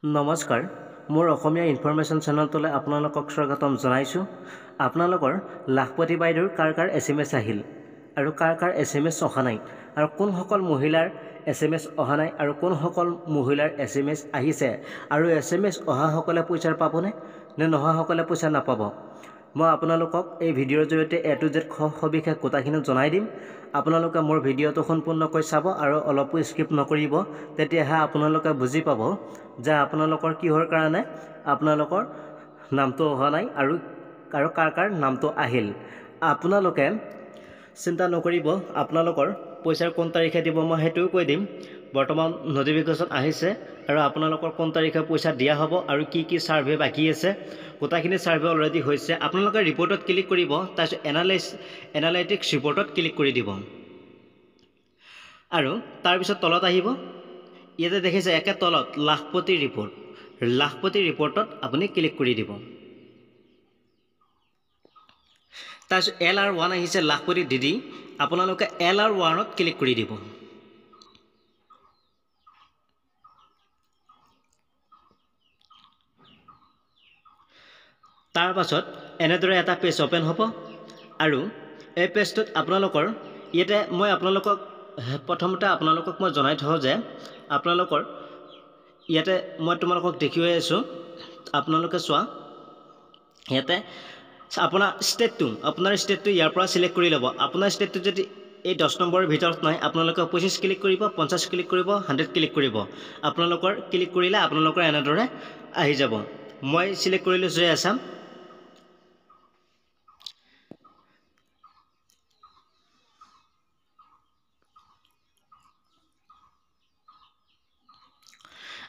নমস্কাৰ মোৰ অসমীয়া ইনফৰমেশ্যন চেনেলটোলৈ আপোনালোকক স্বাগতম জনাইছোঁ। আপোনালোকৰ লাখপতি বাইদেউৰ কাৰ SMS আহিল আৰু কাৰ SMS অহা নাই আৰু কোনসকল মহিলাৰ SMS অহা নাই আৰু কোনসকল মহিলাৰ SMS আহিছে আৰু SMS অহাসকলে পইচা পাবনে নে নহাসকলে পইচা নাপাব, মই আপোনালোকক এই ভিডিঅ'ৰ জৰিয়তে A to Z সবিশেষ গোটাখিনি জনাই দিম। আপোনালোকে মোৰ ভিডিঅ'টো সম্পূৰ্ণকৈ চাব আৰু অলপো স্কিপ নকৰিব, তেতিয়াহে আপোনালোকে বুজি পাব যে আপোনালোকৰ কিহৰ কাৰণে আপোনালোকৰ নামটো অহা নাই আৰু কাৰ নামটো আহিল। আপোনালোকে চিন্তা নকৰিব, আপোনালোকৰ পইচাৰ কোন তাৰিখে দিব মই সেইটোও কৈ দিম। বৰ্তমান নটিফিকেশ্যন আহিছে আৰু আপোনালোকৰ কোন তাৰিখে পইচা দিয়া হ'ব আৰু কি ছাৰ্ভে বাকী আছে, গোটাখিনি ছাৰ্ভে অলৰেডি হৈছে। আপোনালোকে ৰিপৰ্টত ক্লিক কৰিব, তাৰপিছত এনালাইটিক্স ৰিপৰ্টত ক্লিক কৰি দিব আৰু তাৰপিছত তলত আহিব। ইয়াতে দেখিছে একে তলত লাখপতি ৰিপৰ্টত আপুনি ক্লিক কৰি দিব। তাৰপিছত LR1 আহিছে লাখপতি DD, আপোনালোকে LR1ত ক্লিক কৰি দিব। তাৰ পাছত এনেদৰে এটা পেজ অপেন হ'ব আৰু এই পেজটোত আপোনালোকৰ ইয়াতে মই আপোনালোকক প্ৰথমতে মই জনাই থওঁ যে আপোনালোকৰ ইয়াতে মই তোমালোকক দেখুৱাই আছোঁ। আপোনালোকে চোৱা, ইয়াতে আপোনাৰ ষ্টেটটো ইয়াৰ পৰা চিলেক্ট কৰি ল'ব। আপোনাৰ ষ্টেটটো যদি এই 10 নম্বৰৰ ভিতৰত নাই, আপোনালোকে 25 ক্লিক কৰিব, 50 ক্লিক কৰিব, 100 ক্লিক কৰিব। আপোনালোকৰ ক্লিক কৰিলে আপোনালোকৰ এনেদৰে আহি যাব। মই চিলেক্ট কৰি লৈছোঁ আছাম।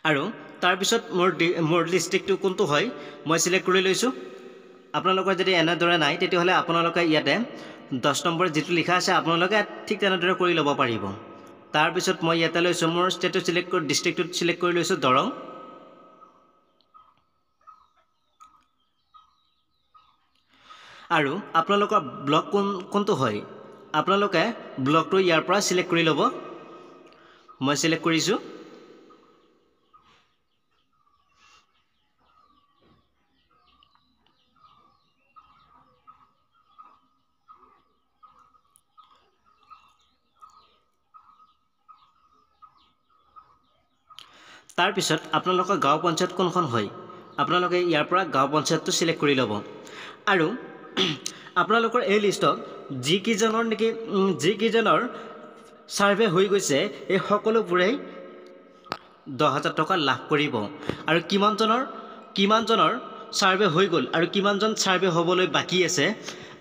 আৰু তাৰপিছত মোৰ ডিষ্ট্ৰিক্টটো কোনটো হয় মই চিলেক্ট কৰি লৈছোঁ। আপোনালোকৰ যদি এনেদৰে নাই তেতিয়াহ'লে আপোনালোকে ইয়াতে 10 নম্বৰ যিটো লিখা আছে আপোনালোকে ঠিক তেনেদৰে কৰি ল'ব পাৰিব। তাৰপিছত মই ইয়াতে লৈছোঁ, মোৰ ষ্টেটটো ডিষ্ট্ৰিক্টটো চিলেক্ট কৰি লৈছোঁ দৰং। আৰু আপোনালোকৰ ব্লক কোনটো হয় আপোনালোকে ব্লকটো ইয়াৰ পৰা চিলেক্ট কৰি ল'ব। মই চিলেক্ট কৰিছোঁ। তাৰপিছত আপোনালোকৰ গাঁও পঞ্চায়ত কোনখন হয় আপোনালোকে ইয়াৰ পৰা গাঁও পঞ্চায়তটো চিলেক্ট কৰি ল'ব। আৰু আপোনালোকৰ এই লিষ্টত যিকেইজনৰ ছাৰ্ভে হৈ গৈছে এই সকলোবোৰেই 10,000 টকা লাভ কৰিব। আৰু কিমানজনৰ ছাৰ্ভে হৈ গ'ল আৰু কিমানজন ছাৰ্ভে হ'বলৈ বাকী আছে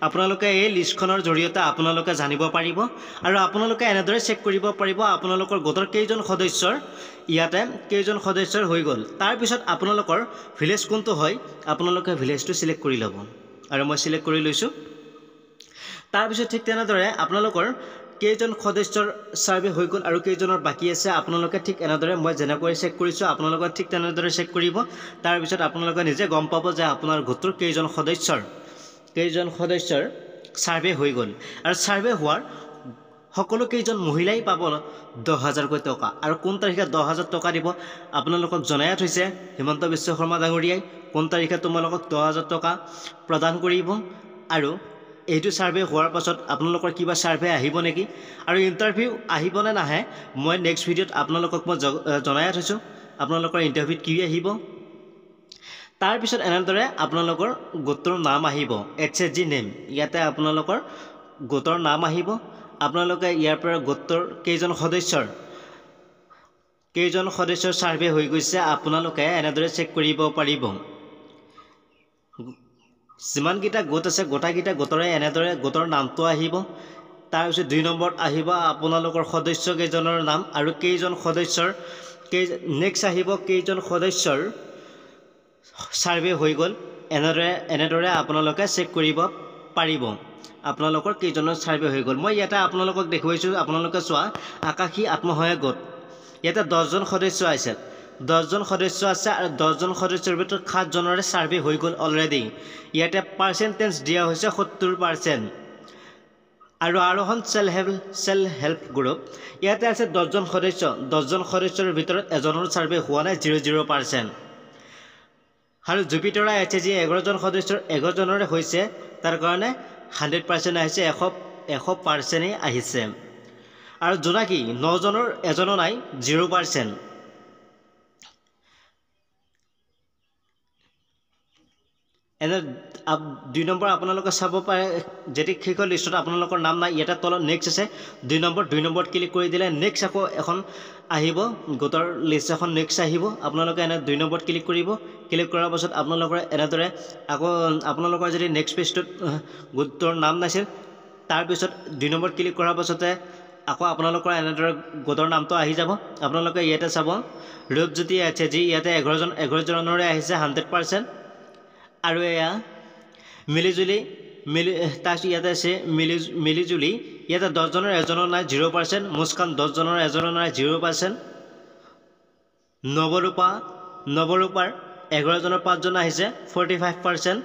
আপোনালোকে এই লিষ্টখনৰ জৰিয়তে আপোনালোকে জানিব পাৰিব। আৰু আপোনালোকে এনেদৰে চেক কৰিব পাৰিব আপোনালোকৰ গোটৰ কেইজন সদস্যৰ হৈ গ'ল। তাৰপিছত আপোনালোকৰ ভিলেজ কোনটো হয় আপোনালোকে ভিলেজটো চিলেক্ট কৰি ল'ব আৰু মই চিলেক্ট কৰি লৈছোঁ। তাৰপিছত ঠিক তেনেদৰে আপোনালোকৰ কেইজন সদস্যৰ ছাৰ্ভে হৈ গ'ল আৰু কেইজনৰ বাকী আছে আপোনালোকে ঠিক এনেদৰে মই যেনেকৈ চেক কৰিছোঁ আপোনালোকে ঠিক তেনেদৰে চেক কৰিব। তাৰপিছত আপোনালোকে নিজে গম পাব যে আপোনাৰ গোটটোৰ কেইজন সদস্যৰ ছাৰ্ভে হৈ গ'ল। আৰু ছাৰ্ভে হোৱাৰ সকলো কেইজন মহিলাই পাব 10,000কৈ টকা। আৰু কোন তাৰিখে 10,000 টকা দিব আপোনালোকক জনাই থৈছে হিমন্ত বিশ্ব শৰ্মা ডাঙৰীয়াই, কোন তাৰিখে তোমালোকক 10,000 টকা প্ৰদান কৰিব। আৰু এইটো ছাৰ্ভে হোৱাৰ পাছত আপোনালোকৰ কিবা ছাৰ্ভে আহিব নেকি আৰু ইণ্টাৰভিউ আহিবনে নাহে মই নেক্সট ভিডিঅ'ত আপোনালোকক মই জনাই থৈছোঁ আপোনালোকৰ ইণ্টাৰভিউত কি আহিব। তাৰপিছত এনেদৰে আপোনালোকৰ গোটৰ নাম আহিব, HSG নেম, ইয়াতে আপোনালোকৰ গোটৰ নাম আহিব। আপোনালোকে ইয়াৰ পৰা গোটৰ কেইজন সদস্যৰ ছাৰ্ভে হৈ গৈছে আপোনালোকে এনেদৰে চেক কৰিব পাৰিব। যিমানকেইটা গোট আছে গোটেইকেইটা গোটৰে এনেদৰে গোটৰ নামটো আহিব। তাৰপিছত 2 নম্বৰত আহিব আপোনালোকৰ সদস্য কেইজনৰ নাম আৰু কেইজন সদস্যৰ নেক্সট আহিব কেইজন সদস্যৰ ছাৰ্ভে হৈ গ'ল। এনেদৰে আপোনালোকে চেক কৰিব পাৰিব আপোনালোকৰ কেইজনৰ ছাৰ্ভে হৈ গ'ল। মই ইয়াতে আপোনালোকক দেখুৱাইছোঁ, আপোনালোকে চোৱা আকাশী আত্মসহায়ক গোট, ইয়াতে 10জন সদস্য আছে 10জন সদস্য আছে আৰু 10জন সদস্যৰ ভিতৰত 7জনৰে ছাৰ্ভে হৈ গ'ল অলৰেডি। ইয়াতে পাৰ্চেণ্টেজ দিয়া হৈছে 70%। আৰু আৰোহণ চেল্ফ হেল্প গ্ৰুপ ইয়াতে আছে 10জন সদস্য 10জন সদস্যৰ ভিতৰত এজনৰ ছাৰ্ভে হোৱা নাই 0% আৰু জুপিটাৰ HG 11জন সদস্যৰ 11জনৰে হৈছে তাৰ কাৰণে 100% আহিছে 100% আহিছে আৰু জোনাকী 9জনৰ এজনো নাই 0% এনে 2 নম্বৰ আপোনালোকে চাব পাৰে যেতি শেষৰ লিষ্টত আপোনালোকৰ নাম নাই এটা তলত নেক্সট আছে 2 নম্বৰত ক্লিক কৰি দিলে নেক্সট আকৌ এখন আহিব গোটৰ লিষ্ট এখন নেক্সট আহিব আপোনালোকে এনে 2 নম্বৰত ক্লিক কৰিব ক্লিক কৰাৰ পাছত আপোনালোকৰ এনেদৰে আকৌ আপোনালোকৰ যদি নেক্সট পেজটোত গোটৰ নাম নাছিল তাৰ পিছত 2 নম্বৰত ক্লিক কৰাৰ পাছতে আকৌ আপোনালোকৰ এনেদৰে গোটৰ নামটো আহি যাব আপোনালোকে ইয়াতে চাব ৰূপজ্যোতি HG ইয়াতে 11জনৰে আহিছে 100% আৰু এয়া মিলিজুলি তাক ইয়াতে আছে মিলিজুলি ইয়াতে 10জনৰ এজনৰ নাই 0% মুস্কান 10জনৰ এজনৰ নাই 0% নৱৰূপাৰ 11জনৰ 5জন আহিছে 45%